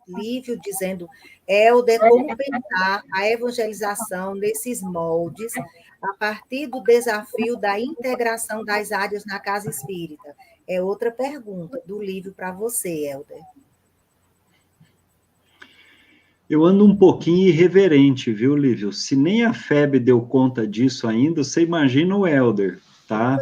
Lívio dizendo, Helder, como pensar a evangelização nesses moldes a partir do desafio da integração das áreas na casa espírita? É outra pergunta do Lívio para você, Helder. Eu ando um pouquinho irreverente, viu, Lívio? Se nem a FEB deu conta disso ainda, você imagina o Helder, tá?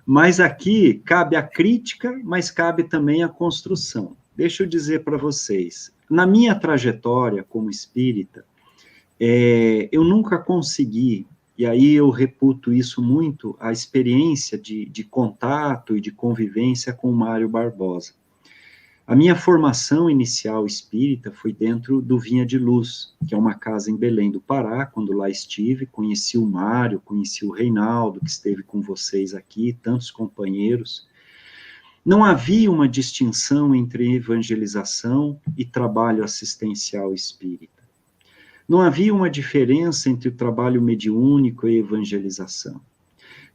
Mas aqui cabe a crítica, mas cabe também a construção. Deixa eu dizer para vocês, na minha trajetória como espírita, eu nunca consegui, e aí eu reputo isso muito, a experiência de contato e de convivência com o Mário Barbosa. A minha formação inicial espírita foi dentro do Vinha de Luz, que é uma casa em Belém do Pará. Quando lá estive, conheci o Mário, conheci o Reinaldo, que esteve com vocês aqui, tantos companheiros. Não havia uma distinção entre evangelização e trabalho assistencial espírita. Não havia uma diferença entre o trabalho mediúnico e evangelização.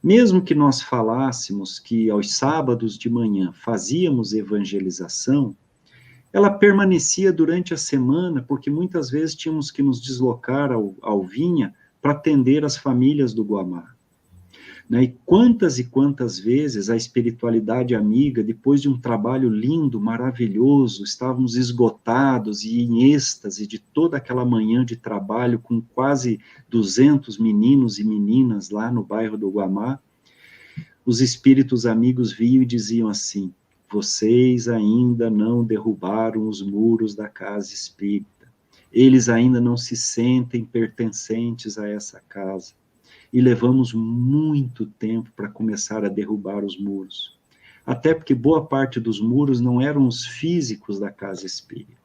Mesmo que nós falássemos que aos sábados de manhã fazíamos evangelização, ela permanecia durante a semana, porque muitas vezes tínhamos que nos deslocar ao Vinha para atender as famílias do Guamá. Né? E quantas vezes a espiritualidade amiga, depois de um trabalho lindo, maravilhoso, estávamos esgotados e em êxtase de toda aquela manhã de trabalho com quase 200 meninos e meninas lá no bairro do Guamá, os espíritos amigos vinham e diziam assim: vocês ainda não derrubaram os muros da casa espírita, eles ainda não se sentem pertencentes a essa casa. E levamos muito tempo para começar a derrubar os muros. Até porque boa parte dos muros não eram os físicos da casa espírita.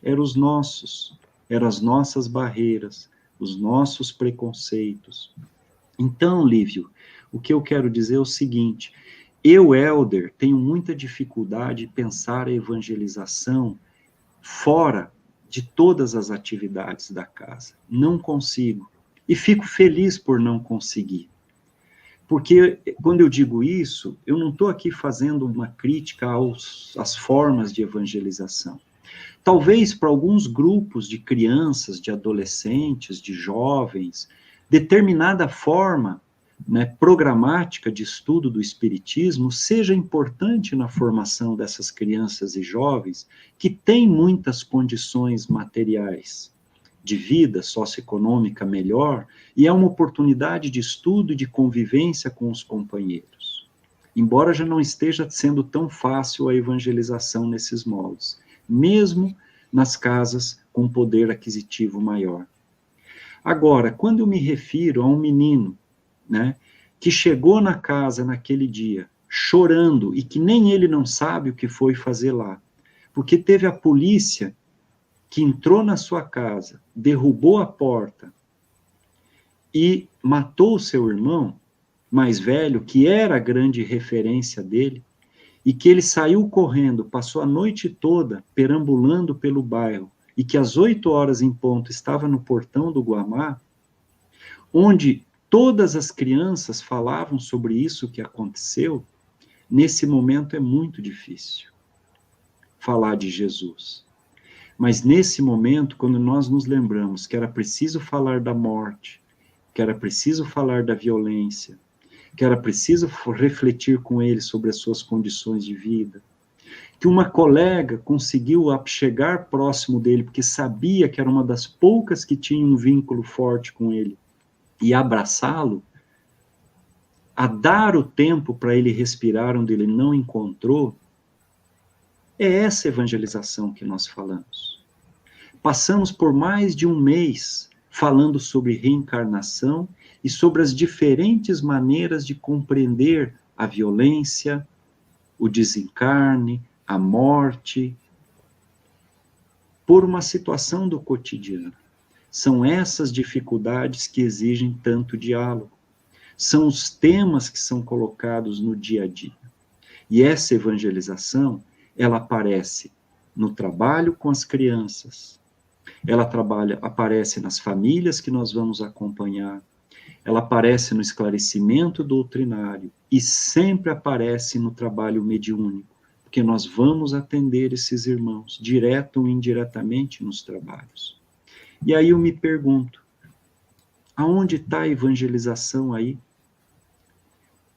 Eram os nossos, eram as nossas barreiras, os nossos preconceitos. Então, Lívio, o que eu quero dizer é o seguinte: eu, Helder, tenho muita dificuldade de pensar a evangelização fora de todas as atividades da casa. Não consigo. E fico feliz por não conseguir. Porque, quando eu digo isso, eu não estou aqui fazendo uma crítica às formas de evangelização. Talvez para alguns grupos de crianças, de adolescentes, de jovens, determinada forma, né, programática de estudo do espiritismo seja importante na formação dessas crianças e jovens que têm muitas condições materiais de vida socioeconômica melhor, e é uma oportunidade de estudo e de convivência com os companheiros. Embora já não esteja sendo tão fácil a evangelização nesses moldes, mesmo nas casas com poder aquisitivo maior. Agora, quando eu me refiro a um menino, né, que chegou na casa naquele dia, chorando, e que nem ele não sabe o que foi fazer lá, porque teve a polícia que entrou na sua casa, derrubou a porta e matou o seu irmão mais velho, que era a grande referência dele, e que ele saiu correndo, passou a noite toda perambulando pelo bairro, e que às 8 horas em ponto estava no portão do Guamá, onde todas as crianças falavam sobre isso que aconteceu. Nesse momento é muito difícil falar de Jesus. Mas nesse momento, quando nós nos lembramos que era preciso falar da morte, que era preciso falar da violência, que era preciso refletir com ele sobre as suas condições de vida, que uma colega conseguiu chegar próximo dele, porque sabia que era uma das poucas que tinha um vínculo forte com ele, e abraçá-lo, a dar o tempo para ele respirar onde ele não encontrou, é essa evangelização que nós falamos. Passamos por mais de um mês falando sobre reencarnação e sobre as diferentes maneiras de compreender a violência, o desencarne, a morte, por uma situação do cotidiano. São essas dificuldades que exigem tanto diálogo. São os temas que são colocados no dia a dia. E essa evangelização, ela aparece no trabalho com as crianças, ela aparece nas famílias que nós vamos acompanhar, ela aparece no esclarecimento doutrinário e sempre aparece no trabalho mediúnico, porque nós vamos atender esses irmãos, direto ou indiretamente, nos trabalhos. E aí eu me pergunto, aonde está a evangelização aí?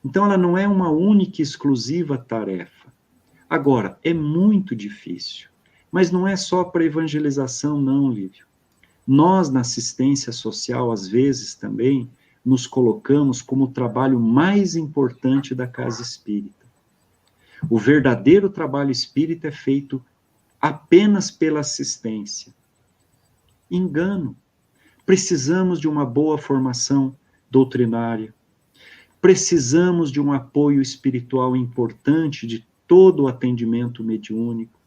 Então ela não é uma única e exclusiva tarefa. Agora, é muito difícil, mas não é só para evangelização não, Lívio. Nós, na assistência social, às vezes também, nos colocamos como o trabalho mais importante da casa espírita. O verdadeiro trabalho espírita é feito apenas pela assistência. Engano. Precisamos de uma boa formação doutrinária, precisamos de um apoio espiritual importante de todo o atendimento mediúnico.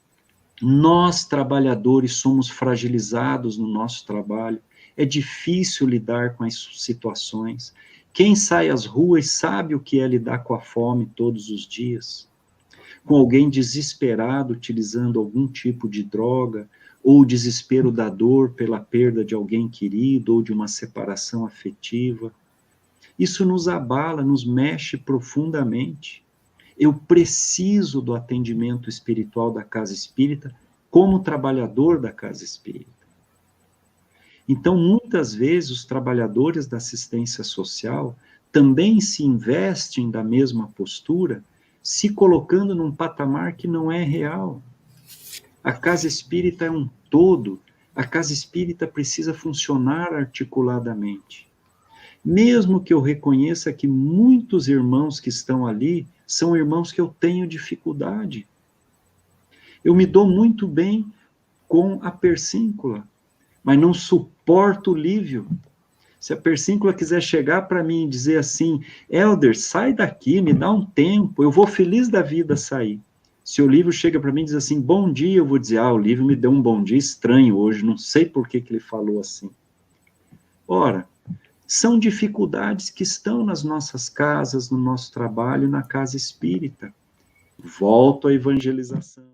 Nós, trabalhadores, somos fragilizados no nosso trabalho, é difícil lidar com as situações. Quem sai às ruas sabe o que é lidar com a fome todos os dias, com alguém desesperado utilizando algum tipo de droga, ou o desespero da dor pela perda de alguém querido, ou de uma separação afetiva. Isso nos abala, nos mexe profundamente. Eu preciso do atendimento espiritual da casa espírita como trabalhador da casa espírita. Então, muitas vezes, os trabalhadores da assistência social também se investem da mesma postura, se colocando num patamar que não é real. A casa espírita é um todo, a casa espírita precisa funcionar articuladamente. Mesmo que eu reconheça que muitos irmãos que estão ali são irmãos que eu tenho dificuldade. Eu me dou muito bem com a persíncula, mas não suporto o Lívio. Se a persíncula quiser chegar para mim e dizer assim, Helder, sai daqui, me dá um tempo, eu vou feliz da vida sair. Se o Lívio chega para mim e diz assim, bom dia, eu vou dizer, o Lívio me deu um bom dia estranho hoje, não sei por que ele falou assim. Ora, são dificuldades que estão nas nossas casas, no nosso trabalho, na casa espírita. Volto à evangelização.